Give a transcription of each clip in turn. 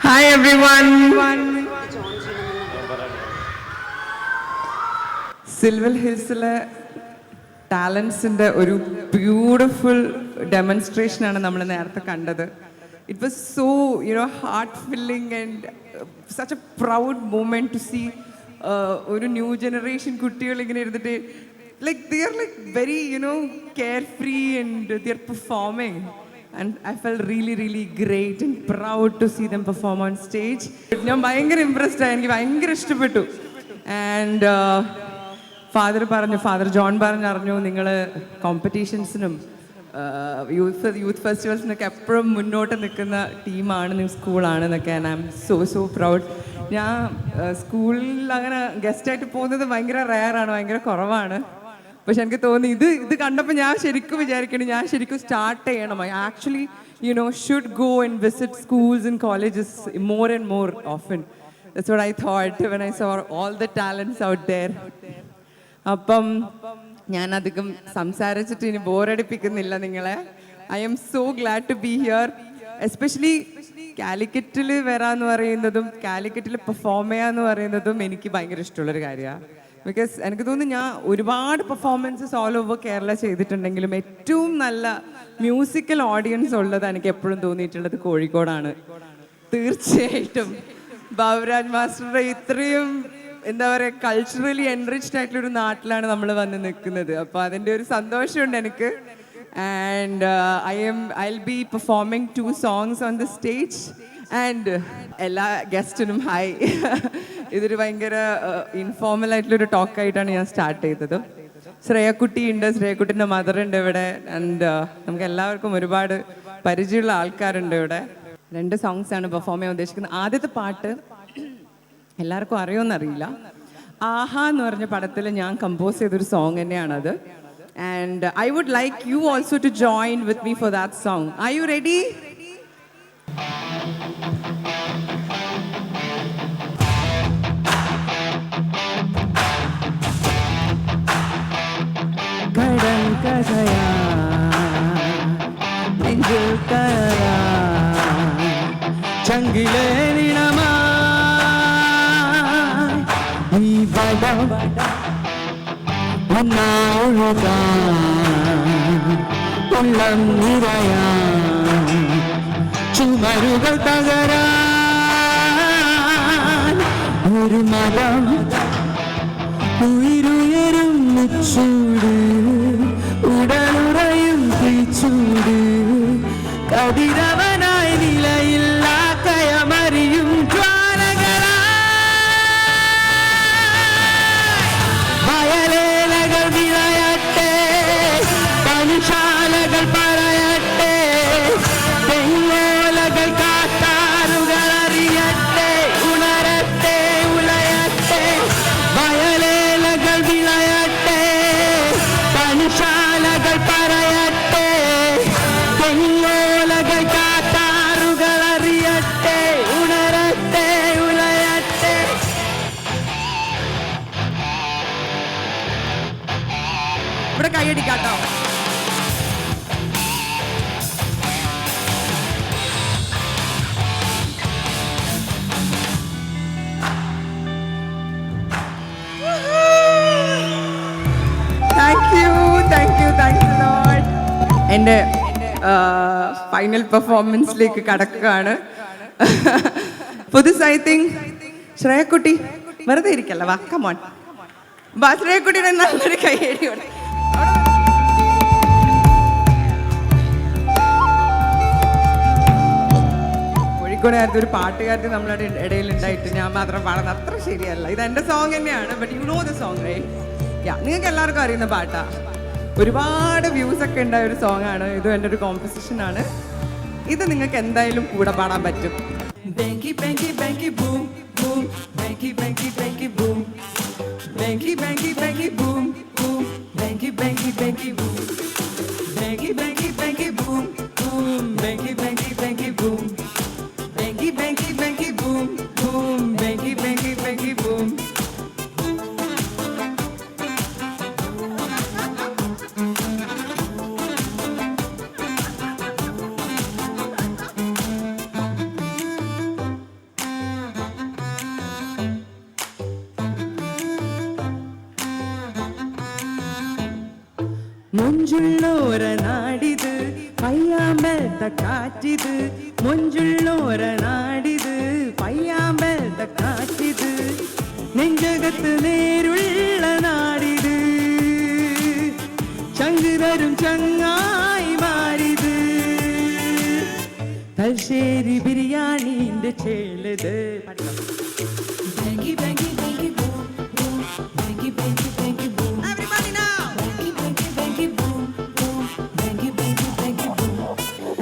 Hi everyone. Silver ഹിൽസിലെ ടാലൻസിൻ്റെ ഒരു ബ്യൂട്ടിഫുൾ ഡെമോൺസ്ട്രേഷനാണ് നമ്മൾ നേരത്തെ കണ്ടത്. It was so heart filling and such a proud moment to see ഒരു ന്യൂ ജനറേഷൻ കുട്ടികൾ ഇങ്ങനെ ഇരുന്നിട്ട് they are very carefree and they are performing. And I felt really great and proud to see them perform on stage. ഞാൻ ഭയങ്കര impressed ആയി, എനിക്ക് ഭയങ്കര ഇഷ്ടപ്പെട്ടു. ആൻഡ് ഫാദർ ജോൺ പറഞ്ഞറിഞ്ഞു നിങ്ങൾ കോമ്പറ്റീഷൻസിനും യൂത്ത് ഫെസ്റ്റിവൽസിനൊക്കെ എപ്പോഴും മുന്നോട്ട് നിൽക്കുന്ന ടീമാണ്, നിങ്ങൾ സ്കൂളാണെന്നൊക്കെ. And I'm so proud. ഞാൻ സ്കൂളിൽ അങ്ങനെ ഗസ്റ്റായിട്ട് പോകുന്നത് ഭയങ്കര റെയറാണ്, ഭയങ്കര കുറവാണ്. പക്ഷെ എനിക്ക് തോന്നി ഇത് കണ്ടപ്പോൾ ഞാൻ ശരിക്കും വിചാരിക്കണം, ഞാൻ ശരിക്കും സ്റ്റാർട്ട് ചെയ്യണം. I actually should go and visit schools and colleges more and more often. That's what I thought when I saw all the talents out there. അപ്പം ഞാൻ അധികം സംസാരിച്ചിട്ട് ഇനി ബോറടിപ്പിക്കുന്നില്ല നിങ്ങളെ. I'm so glad to be here. Especially കാലിക്കറ്റിൽ വരാമെന്ന് പറയുന്നതും കാലിക്കറ്റിൽ പെർഫോം ചെയ്യാന്ന് പറയുന്നതും എനിക്ക് ഭയങ്കര ഇഷ്ടമുള്ളൊരു കാര്യമാണ്. ബിക്കോസ് എനിക്ക് തോന്നുന്നു ഞാൻ ഒരുപാട് പെർഫോമൻസസ് ഓൾ ഓവർ കേരള ചെയ്തിട്ടുണ്ടെങ്കിലും ഏറ്റവും നല്ല മ്യൂസിക്കൽ ഓഡിയൻസ് ഉള്ളത് എനിക്ക് എപ്പോഴും തോന്നിയിട്ടുള്ളത് കോഴിക്കോടാണ്. തീർച്ചയായിട്ടും ബാബുരാജ് മാസ്റ്ററുടെ ഇത്രയും എന്താ പറയുക കൾച്ചറലി എൻറിച്ച്ഡ് ആയിട്ടുള്ളൊരു നാട്ടിലാണ് നമ്മൾ വന്ന് നിൽക്കുന്നത്. അപ്പോൾ അതിൻ്റെ ഒരു സന്തോഷമുണ്ട് എനിക്ക്. And I'll be performing 2 songs on the stage. And എല്ലാ ഗസ്റ്റിനും ഹായ്. ഇതൊരു ഭയങ്കര ഇൻഫോർമൽ ആയിട്ടുള്ളൊരു ടോക്കായിട്ടാണ് ഞാൻ സ്റ്റാർട്ട് ചെയ്തത്. ശ്രേയക്കുട്ടി ഉണ്ട്, ശ്രേയക്കുട്ടിൻ്റെ മദറുണ്ട് ഇവിടെ. ആൻഡ് നമുക്ക് എല്ലാവർക്കും ഒരുപാട് പരിചയമുള്ള ആൾക്കാരുണ്ട് ഇവിടെ. 2 സോങ്സാണ് പെർഫോം ചെയ്യാൻ ഉദ്ദേശിക്കുന്നത്. ആദ്യത്തെ പാട്ട് എല്ലാവർക്കും അറിയുമെന്നറിയില്ല. ആഹാ എന്ന് പറഞ്ഞ പടത്തിൽ ഞാൻ കമ്പോസ് ചെയ്തൊരു സോങ് തന്നെയാണത്. And I would like you also to join with me for that song. Are you ready? ചങ്കിലേ നിണമാ നീ വടം ഒന്നാഴുക ഉള്ളം നിറയാ ചുമരുകൾ തകരാൻ ഒരു മരം ഉയരുയരും ചൂട് ഉടലുറയും ചൂട് കതിരവനായി നിലയില്ല കയമറിയും ജ്വാലകളായി വയലേലകൾ വിളയട്ടെ, പണിശാലകൾ പറയട്ടെ, തെങ്ങോലകൾ കാട്ടാറുകൾ അറിയട്ടെ, ഉണരട്ടെ ഉലയട്ടെ. വയലേലകൾ വിളയട്ടെ, പണിശാലകൾ പറയട്ടെ, തെങ്ങോലകൾ കാട്ടാറുകൾ അറിയട്ടെ, ഉണരട്ടെ ഉലയട്ടെ. ഇവിടെ കൈയടിക്കാട്ടോ. Thank you lord. എൻ്റെ ഫൈനൽ പെർഫോമൻസിലേക്ക് കടക്കുകയാണ്. For this I think ശ്രേയക്കുട്ടി വെറുതെ ഇരിക്കല്ല, വാ കമോൺ വാ. ശ്രേയക്കുട്ടിയുടെ നല്ലൊരു കൈയടിയോടെ. കോഴിക്കോടുകാരത്തെ ഒരു പാട്ടുകാരത്തെ നമ്മളുടെ ഇടയിൽ ഉണ്ടായിട്ട് ഞാൻ മാത്രം പാടുന്നത് അത്ര ശരിയല്ല. ഇത് എൻ്റെ സോങ് തന്നെയാണ്. But you know the song right? നിങ്ങൾക്ക് എല്ലാവർക്കും അറിയുന്ന പാട്ടാണ്. ഒരുപാട് വ്യൂസ് ഒക്കെ ഉണ്ടായ ഒരു സോങ് ആണ്. ഇതും എൻ്റെ ഒരു കോമ്പസിഷനാണ്. ഇത് നിങ്ങൾക്ക് എന്തായാലും കൂടെ പാടാൻ പറ്റും. Banky banky banky boom boom, banky banky banky boom, banky banky banky boom boom, banky banky banky boom, banky banky banky boom boom, banky banky banky boom, banky banky banky boom boom, banky banky banky boom. മൊഞ്ചുള്ളോര നാടിത് പയ്യാമ്പലത്തെ കാറ്റിത് മൊഞ്ചുള്ളോര നാടിത് പയ്യാമ്പലത്തെ കാറ്റിത് നെഞ്ചകത്ത് നേരുള്ള നാടിത് ചങ്കുതരും ചങ്ങായി മാറിത് തലശ്ശേരി ബിരിയാണിന്റെ ചേലത്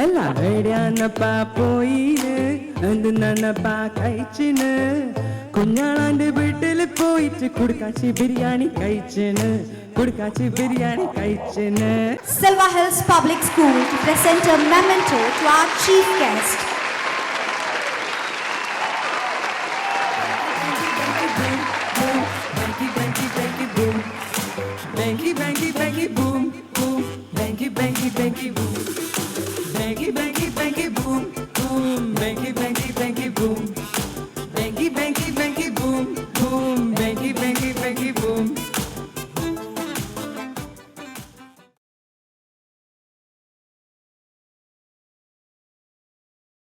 എല്ലാം എവിടെയാന്നപ്പാ പോയിന് എന്തിനാന്നപ്പാ കഴിച്ചിന് കുഞ്ഞാളാന്റെ വീട്ടിൽ പോയിട്ട് കുടുക്കാച്ചി biryani കഴിച്ചിന് കുടുക്കാച്ചി biryani കഴിച്ചിന്. Silva Hills Public School to present a memento to our chief guest. Banky, banky, banky, boom, boom. Banky, banky, banky, boom. Banky, banky, banky, boom, boom. Banky, banky, banky, boom. Banky, banky, banky, boom, boom. Banky, banky, banky, boom.